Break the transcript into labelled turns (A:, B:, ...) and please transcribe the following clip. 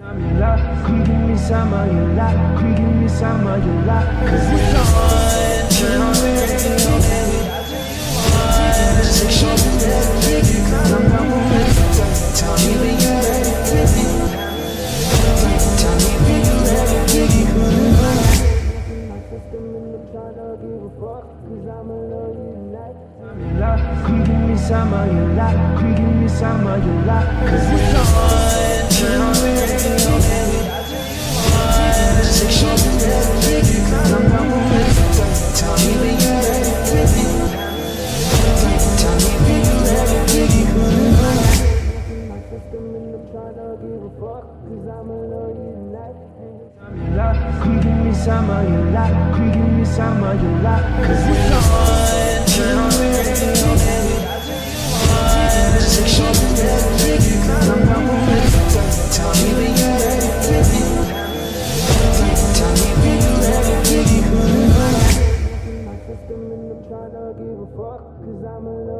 A: Come give me some of your life, come give me some of your life. Cause it's on, turn on the radio, baby. Sexual ready, cause I'm not ready. Tell me when you're ready, baby. Tell me when you're ready, baby. My system and I'm trying to give a fuck, cause I'ma love you tonight. Come give me some of your life, come give me some of your life. Cause it's on, turn on the radio, baby. Sexual ready, cause I'm not ready. Tell me when you're ready, baby. Tell me when you're ready, baby. My system and I'm trying to give a fuck, cause I'ma love you tonight. Come give me some of your life, come give me some of your life. Cause it's on, turn on the radio, baby. Sexual ready, cause I'm not ready. Tell me when you're ready, baby. Tell me when you're ready, baby. My system and I'm trying to give a fuck, cause I'm alone.